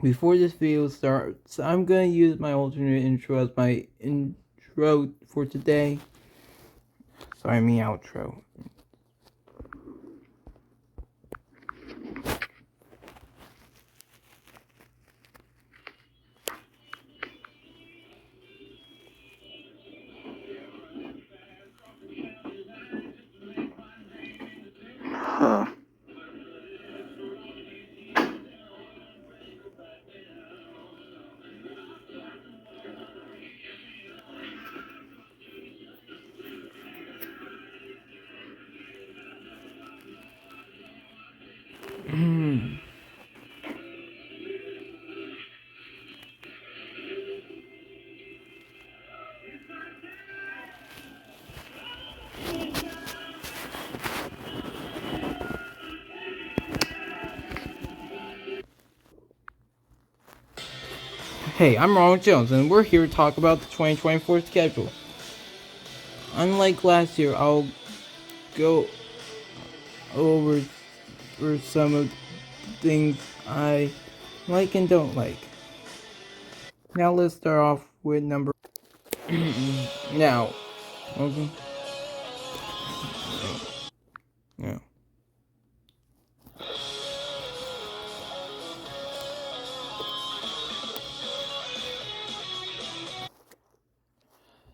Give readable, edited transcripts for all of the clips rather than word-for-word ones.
Before this video starts, I'm gonna use my alternate intro as my intro for today. Sorry, me outro. Hey, I'm Ronald Jones, and we're here to talk about the 2024 schedule. Unlike last year, I'll go over some of the things I like and don't like. Now let's start off with number. Now, okay. Yeah.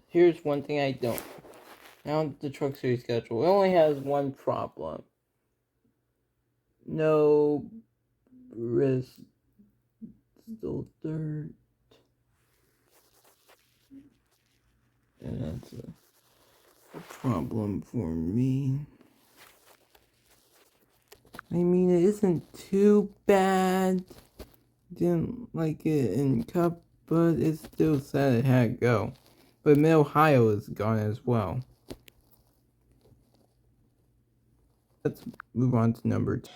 Here's one thing I don't. Now the Truck Series schedule. It only has one problem. No Bristol dirt. And that's a problem for me. I mean, it isn't too bad. Didn't like it in Cup, but it's still sad it had to go. But Mid Ohio is gone as well. Let's move on to number 2.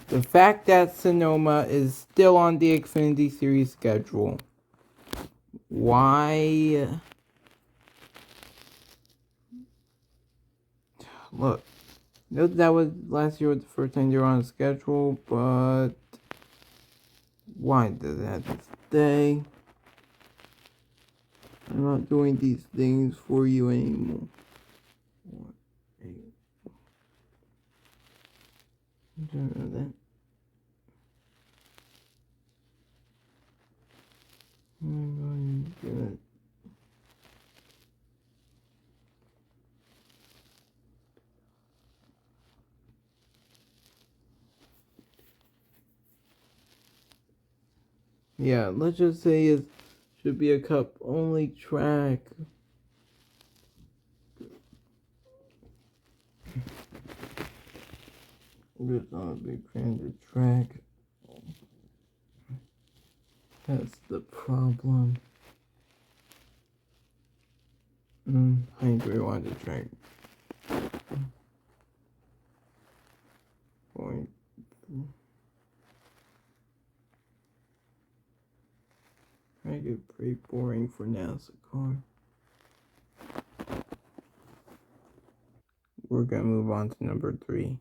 The fact that Sonoma is still on the Xfinity Series schedule. Why? Look, that was last year was the first time they were on the schedule, but why does it have to stay? I'm not doing these things for you anymore. That. Yeah, let's just say it should be a cup only track. There's not a big fan of the track. That's the problem. I agree on the track. Point. I get pretty boring for NASCAR. We're gonna move on to number 3.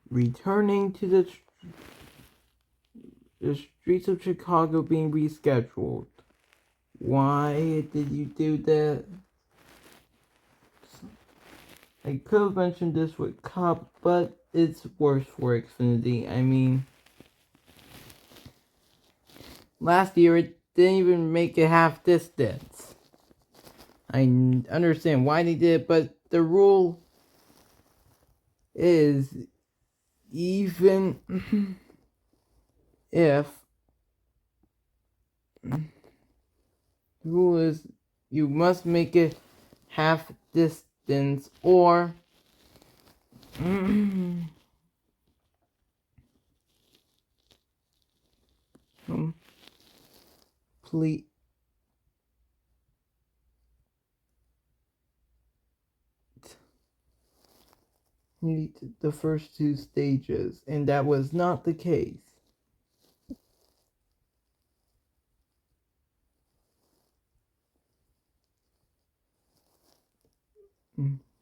Returning to the streets of Chicago being rescheduled. Why did you do that? I could have mentioned this with Cup, but it's worse for Xfinity. I mean, last year it didn't even make it half distance. I understand why they did it, but the rule is even if the rule is you must make it half distance or complete complete the first two stages, and that was not the case.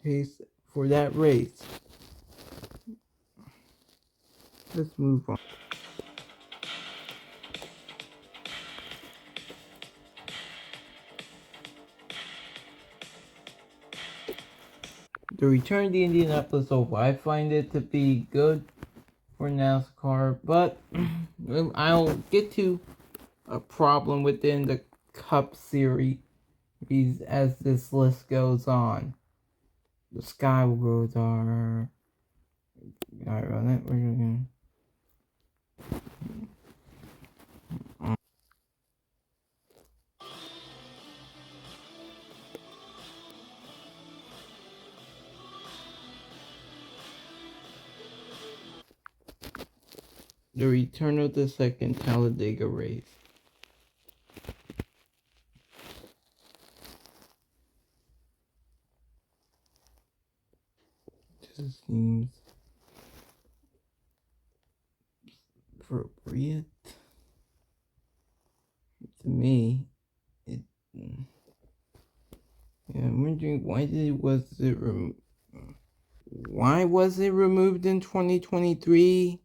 Case for that race. Let's move on. The return to Indianapolis Oval. I find it to be good for NASCAR, but I'll get to a problem within the Cup Series as this list goes on. The sky will go dark. Alright, run it. We're gonna. The return of the second Talladega race. This seems appropriate to me. Yeah, I'm wondering why was it removed in 2023?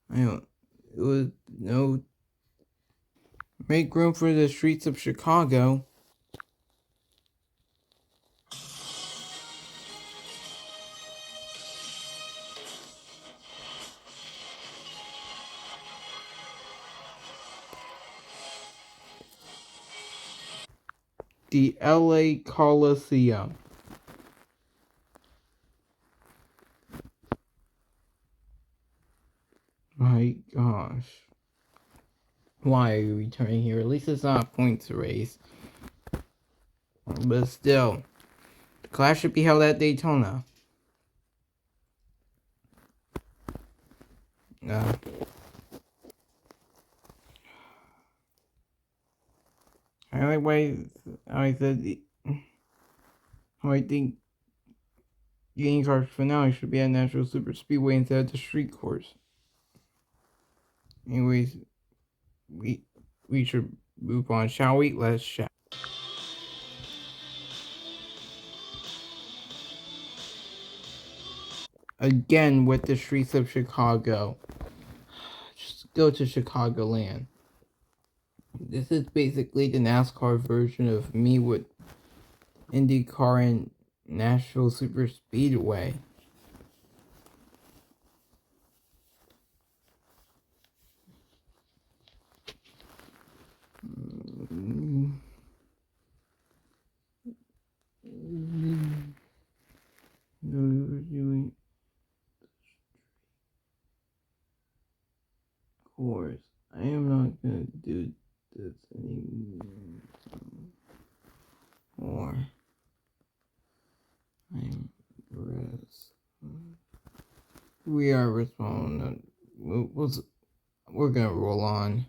I don't. It was no. Make room for the streets of Chicago. The LA Coliseum. My gosh. Why are you returning here? At least it's not a points race. But still, the clash should be held at Daytona. I like why I said I think the Indycar finale should be at National Super Speedway instead of the street course. Anyways, we should move on, shall we? Let's chat. Again with the streets of Chicago. Just go to Chicagoland. This is basically the NASCAR version of me with Indycar and Nashville Super Speedway. Course, I am not gonna do this anymore. We are responding. We're gonna roll on.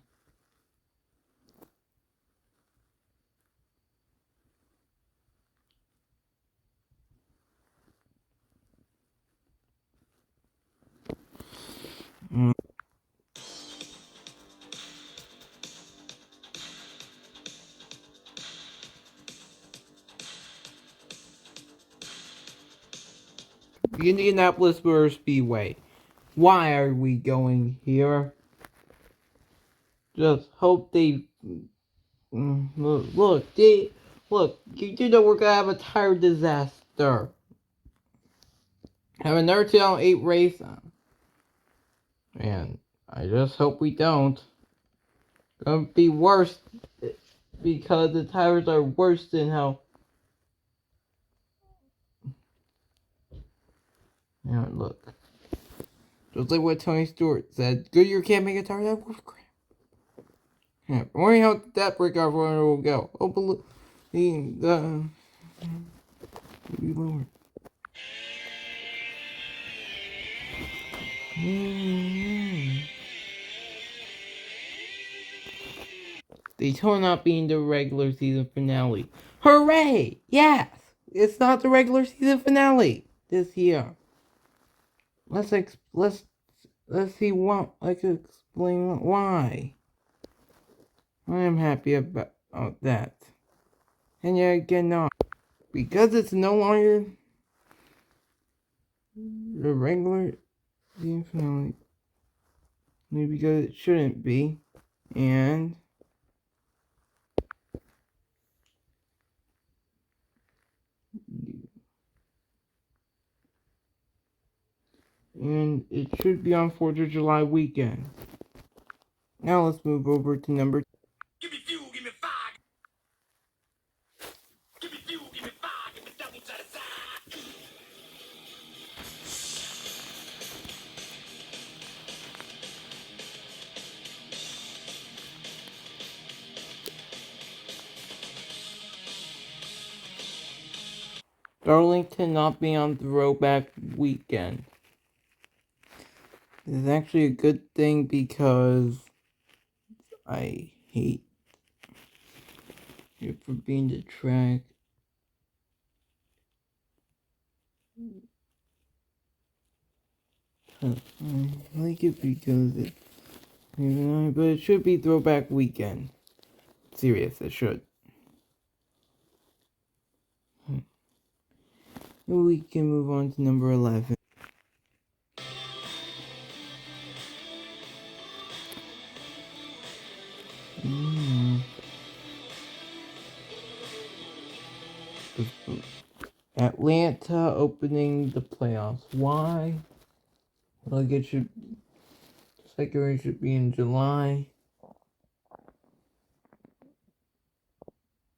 The Indianapolis Motor Speedway. Why are we going here? Just hope they look. You do know we're gonna have a tire disaster. Have another 2008 race, and I just hope we don't. It's gonna be worse because the tires are worse than how. Yeah, look. Just like what Tony Stewart said, Goodyear can't make a tire that works crap. Yeah, wondering how that breakout runner will go. Oh, believe the Daytona not being the regular season finale. Hooray! Yes! it's not the regular season finale this year. Let's see what I can explain why. I am happy about that. And yet again not. Because it's no longer the regular season finale. Maybe because it shouldn't be. And it should be on 4th of July weekend. Now let's move over to number. Give me fuel, give me fire. Give me fuel, give me fire, give me double to the side. Darlington not being on throwback weekend. It's actually a good thing because I hate it for being the track. I like it because but it should be throwback weekend. Serious, it should. We can move on to number 11. Atlanta opening the playoffs. Why? Like it should. Second race should be in July.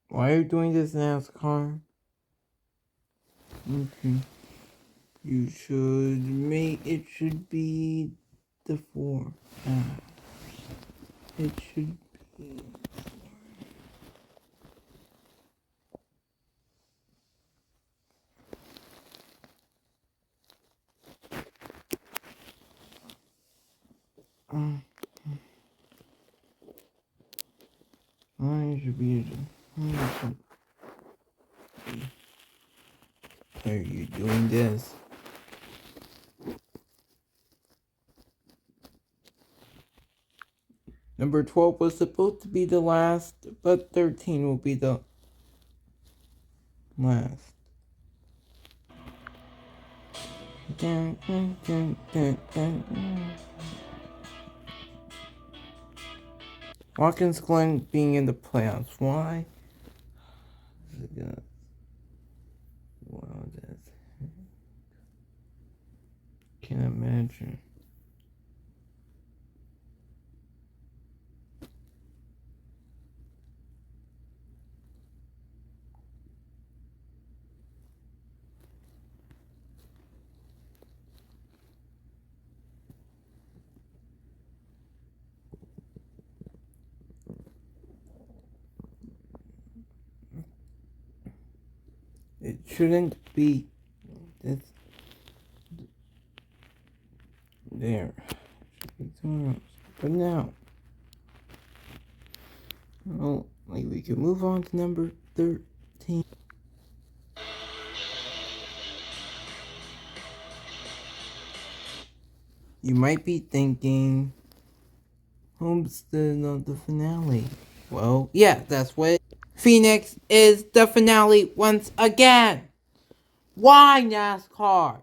Why are you doing this, NASCAR? Okay. You should make it should be the 4. It should be. I should be. Are you doing this? Number 12 was supposed to be the last, but 13 will be the last. Watkins Glen being in the playoffs. Why? Wow, that's. Can't imagine. It shouldn't be this there. It should be somewhere else. But now, well, like we can move on to number 13. You might be thinking, Homestead not the finale. Well, yeah, that's what Phoenix is the finale once again. Why, NASCAR?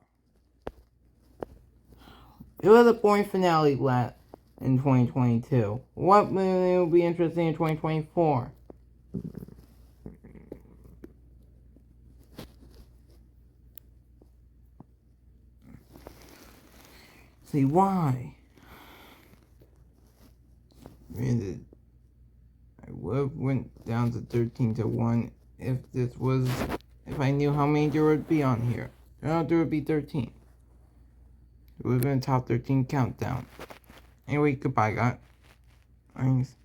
It was a boring finale in 2022. What movie will be interesting in 2024? See why? I would have went down to 13-1 if I knew how many there would be on here. There would be 13. It would have been a top 13 countdown. Anyway, goodbye, guys.